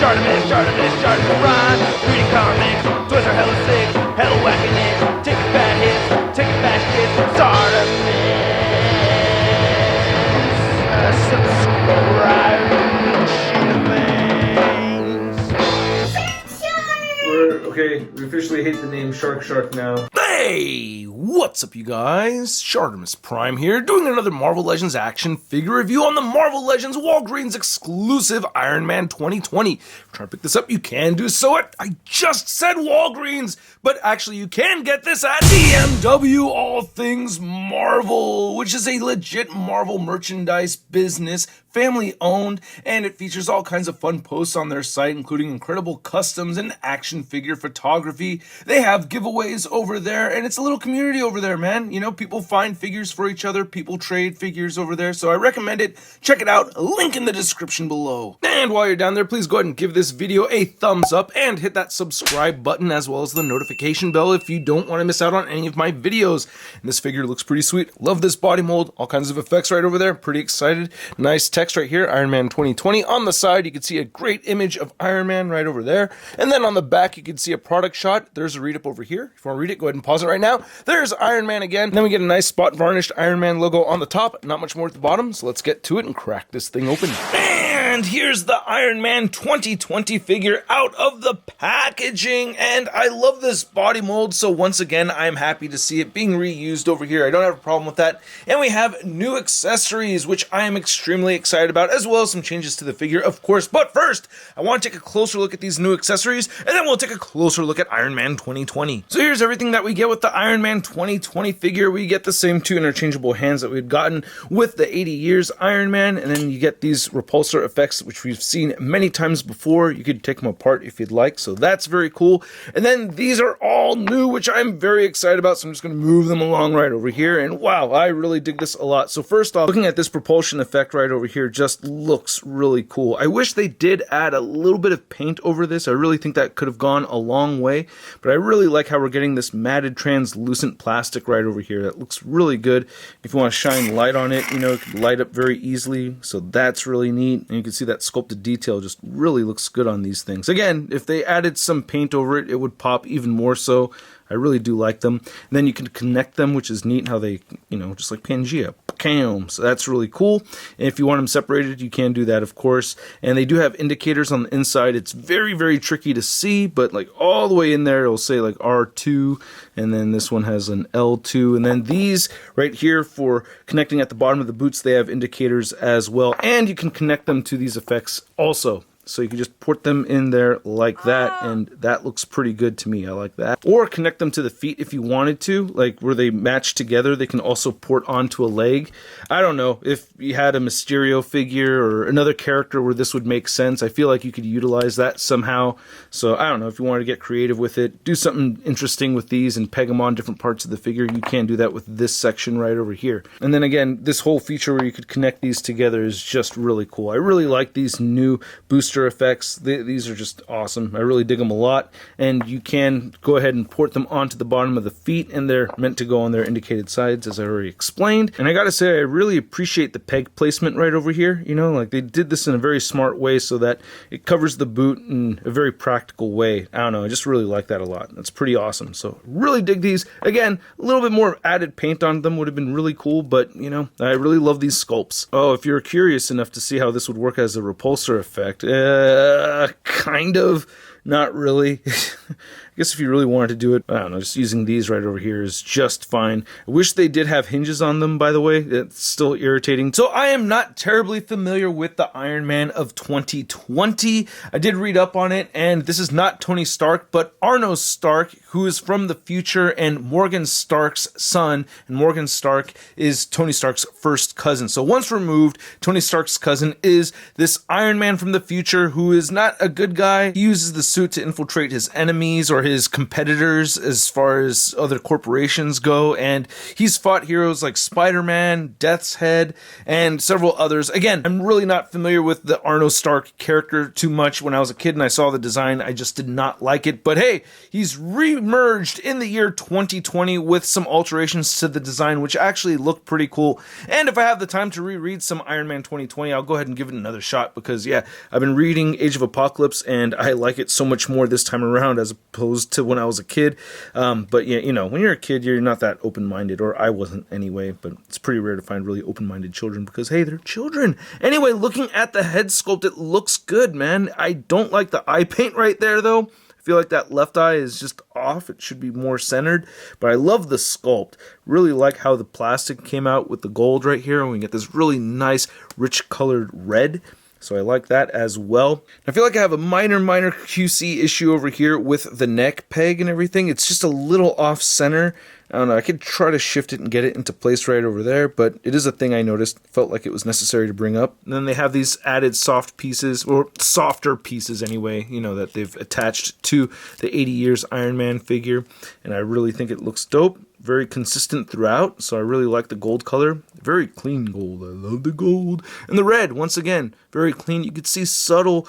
ShartimusPrime. Reading comics, toys are hella sick, hella whacking it, taking bad hits, taking bad shit. Subscribe. Okay, we officially hate the name Shark now. Hey, what's up you guys? ShartimusPrime here, doing another Marvel Legends action figure review on the Marvel Legends Walgreens exclusive Iron Man 2020. If you're trying to pick this up, you can do so at, I just said Walgreens, but actually you can get this at BMW All Things Marvel, which is a legit Marvel merchandise business, family owned, and it features all kinds of fun posts on their site, including incredible customs and action figure photography. They have giveaways over there, and it's a little community over there, man. You know, people find figures for each other, people trade figures over there, so I recommend it. Check it out, link in the description below. And while you're down there, please go ahead and give this video a thumbs up and hit that subscribe button as well as the notification bell if you don't want to miss out on any of my videos. And this figure looks pretty sweet. Love this body mold, all kinds of effects right over there. Pretty excited. Nice text right here, Iron Man 2020. On the side, you can see a great image of Iron Man right over there. And then on the back, you can see a product shot. There's a read up over here. If you want to read it, go ahead and pause it right now. There's Iron Man again. And then we get a nice spot varnished Iron Man logo on the top. Not much more at the bottom. So let's get to it and crack this thing open. And here's the Iron Man 2020 figure out of the packaging. And I love this body mold. So once again, I'm happy to see it being reused over here. I don't have a problem with that. And we have new accessories, which I am extremely excited about, as well as some changes to the figure, of course. But first, I want to take a closer look at these new accessories, and then we'll take a closer look at Iron Man 2020. So here's everything that we get with the Iron Man 2020 figure. We get the same two interchangeable hands that we'd gotten with the 80 Years Iron Man, and then you get these repulsor effects, which we've seen many times before. You could take them apart if you'd like, so that's very cool. And then these are all new, which I'm very excited about, so I'm just going to move them along right over here, and wow, I really dig this a lot. So first off, looking at this propulsion effect right over here just looks really cool. I wish they did add a little bit of paint over this. I really think that could have gone a long way, but I really like how we're getting this matted translucent plastic right over here. That looks really good. If you want to shine light on it, you know, it can light up very easily, so that's really neat. And you can see that sculpted detail just really looks good on these things. Again, if they added some paint over it, it would pop even more so. I really do like them. And then you can connect them, which is neat how they, you know, just like Pangea. So that's really cool. And if you want them separated, you can do that, of course. And they do have indicators on the inside. It's very, very tricky to see, but like all the way in there, it'll say like R2, and then this one has an L2. And then these right here for connecting at the bottom of the boots, they have indicators as well. And you can connect them to these effects also. So you can just put them in there like that, and that looks pretty good to me. I like that. Or connect them to the feet if you wanted to, like where they match together. They can also port onto a leg. I don't know, if you had a Mysterio figure or another character where this would make sense, I feel like you could utilize that somehow. So I don't know, if you wanted to get creative with it, do something interesting with these and peg them on different parts of the figure, you can do that with this section right over here. And then again, this whole feature where you could connect these together is just really cool. I really like these new booster effects. These are just awesome. I really dig them a lot, and you can go ahead and port them onto the bottom of the feet, and they're meant to go on their indicated sides, as I already explained. And I gotta say, I really appreciate the peg placement right over here. You know, like they did this in a very smart way so that it covers the boot in a very practical way. I don't know, I just really like that a lot. That's pretty awesome. So really dig these. Again, a little bit more added paint on them would have been really cool, but you know, I really love these sculpts. Oh, if you're curious enough to see how this would work as a repulsor effect, kind of, not really. I guess if you really wanted to do it, I don't know, just using these right over here is just fine. I wish they did have hinges on them, by the way. It's still irritating. So I am not terribly familiar with the Iron Man of 2020. I did read up on it, and this is not Tony Stark, but Arno Stark, who is from the future and Morgan Stark's son, and Morgan Stark is Tony Stark's first cousin. So once removed, Tony Stark's cousin is this Iron Man from the future who is not a good guy. He uses the suit to infiltrate his enemies or his competitors as far as other corporations go, and he's fought heroes like Spider-Man, Death's Head, and several others. Again, I'm really not familiar with the Arno Stark character too much. When I was a kid and I saw the design, I just did not like it, but hey, he's re-emerged in the year 2020 with some alterations to the design, which actually look pretty cool. And if I have the time to reread some Iron Man 2020, I'll go ahead and give it another shot, because yeah, I've been reading Age of Apocalypse and I like it so much more this time around as opposed to when I was a kid. But yeah, you know, when you're a kid, you're not that open-minded, or I wasn't anyway, but it's pretty rare to find really open-minded children because hey, they're children. Anyway, looking at the head sculpt, it looks good, man. I don't like the eye paint right there though. I feel like that left eye is just off. It should be more centered, but I love the sculpt. Really like how the plastic came out with the gold right here, and we get this really nice, rich colored red. So I like that as well. I feel like I have a minor QC issue over here with the neck peg and everything. It's just a little off center. I don't know, I could try to shift it and get it into place right over there, but it is a thing I noticed. Felt like it was necessary to bring up. And then they have these added soft pieces, or softer pieces anyway, you know, that they've attached to the 80 Years Iron Man figure. And I really think it looks dope. Very consistent throughout, so I really like the gold color. Very clean gold. I love the gold. And the red, once again, very clean. You could see subtle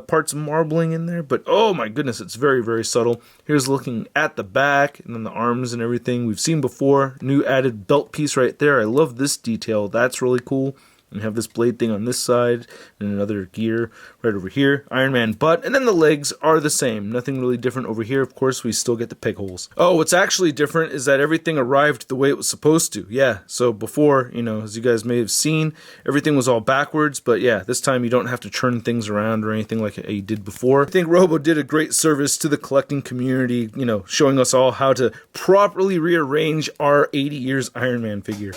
parts of marbling in there, but oh my goodness, it's very subtle. Here's looking at the back, and then the arms and everything we've seen before. New added belt piece right there. I love this detail. That's really cool. And have this blade thing on this side, and another gear right over here. Iron Man butt, and then the legs are the same. Nothing really different over here. Of course, we still get the peg holes. Oh, what's actually different is that everything arrived the way it was supposed to. Yeah, so before, you know, as you guys may have seen, everything was all backwards, but yeah, this time you don't have to turn things around or anything like you did before. I think Robo did a great service to the collecting community, you know, showing us all how to properly rearrange our 80 Years Iron Man figure.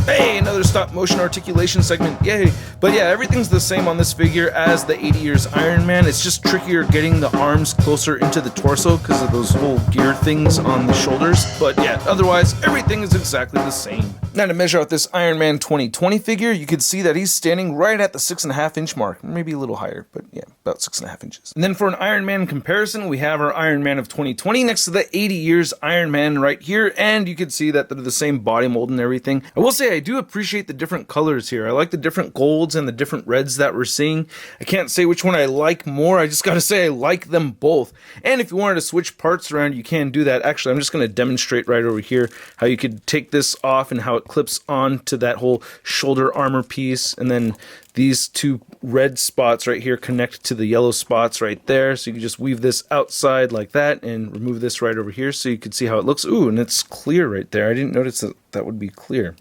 Hey, another stop motion articulation segment, yay! But yeah, everything's the same on this figure as the 80 Years Iron Man. It's just trickier getting the arms closer into the torso because of those whole gear things on the shoulders. But yeah, otherwise, everything is exactly the same. Now to measure out this Iron Man 2020 figure, you can see that he's standing right at the 6.5 inch mark. Maybe a little higher, but yeah, about 6.5 inches. And then for an Iron Man comparison, we have our Iron Man of 2020 next to the 80 Years Iron Man right here, and you can see that they're the same body mold and everything. I will say I do appreciate the different colors here. I like the different golds and the different reds that we're seeing. I can't say which one I like more. I just gotta say I like them both. And if you wanted to switch parts around, you can do that. Actually, I'm just gonna demonstrate right over here how you could take this off and how it clips onto that whole shoulder armor piece, and then these two red spots right here connect to the yellow spots right there. So you can just weave this outside like that and remove this right over here so you can see how it looks. Ooh, and it's clear right there. I didn't notice that that would be clear.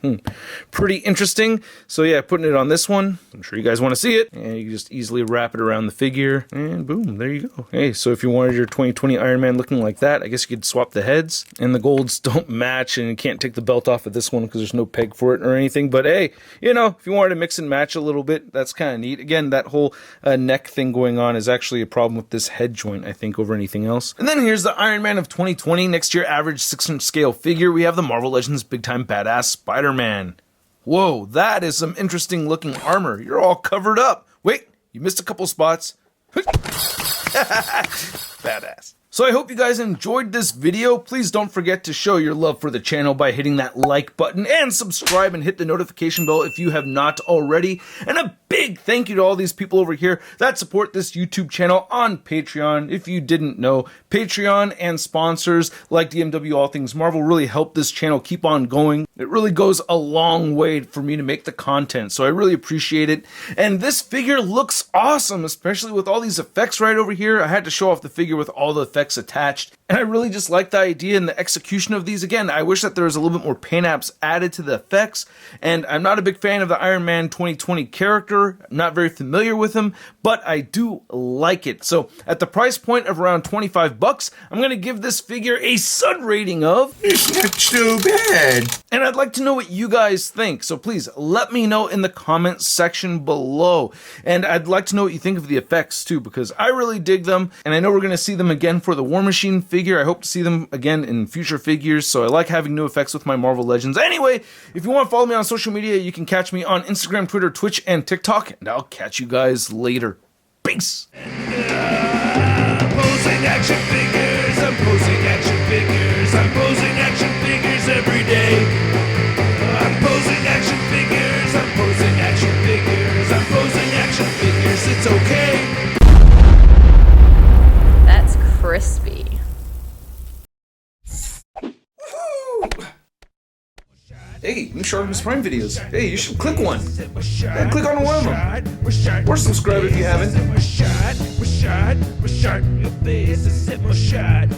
Pretty interesting. So yeah, putting it on this one, I'm sure you guys want to see it. And you can just easily wrap it around the figure and boom, there you go. Hey, so if you wanted your 2020 Iron Man looking like that, I guess you could swap the heads. And the golds don't match, and you can't take the belt off of this one because there's no peg for it or anything. But hey, you know, if you wanted to mix and match a little bit, that's kind of neat. Again, that whole neck thing going on is actually a problem with this head joint, I think, over anything else. And then here's the Iron Man of 2020. Next to your average 6-inch scale figure, we have the Marvel Legends Big Time Badass Spider-Man. Whoa, that is some interesting looking armor. You're all covered up. Wait, you missed a couple spots. Badass. So I hope you guys enjoyed this video. Please don't forget to show your love for the channel by hitting that like button and subscribe and hit the notification bell if you have not already. And a big thank you to all these people over here that support this YouTube channel on Patreon. If you didn't know, Patreon and sponsors like DMW All Things Marvel really help this channel keep on going. It really goes a long way for me to make the content, so I really appreciate it. And this figure looks awesome, especially with all these effects right over here. I had to show off the figure with all the effects attached, and I really just like the idea and the execution of these. Again, I wish that there was a little bit more paint apps added to the effects, and I'm not a big fan of the Iron Man 2020 character. I'm not very familiar with him, but I do like it. So at the price point of around 25 bucks, I'm going to give this figure a Sud rating of, it's not too bad. And I'd like to know what you guys think, so please let me know in the comments section below. And I'd like to know what you think of the effects too, because I really dig them, and I know we're going to see them again for the War Machine figure. I hope to see them again in future figures, so I like having new effects with my Marvel Legends. Anyway, if you want to follow me on social media, you can catch me on Instagram, Twitter, Twitch, and TikTok, and I'll catch you guys later. Peace! I'm posing action figures, I'm posing action figures, I'm posing action figures every day. I'm posing action figures, I'm posing action figures, I'm posing action figures, it's okay. That's crispy. Hey, new ShartimusPrime videos. Hey, you should click one. Yeah, click on one of them. Or subscribe if you haven't. Your face, I set my shot.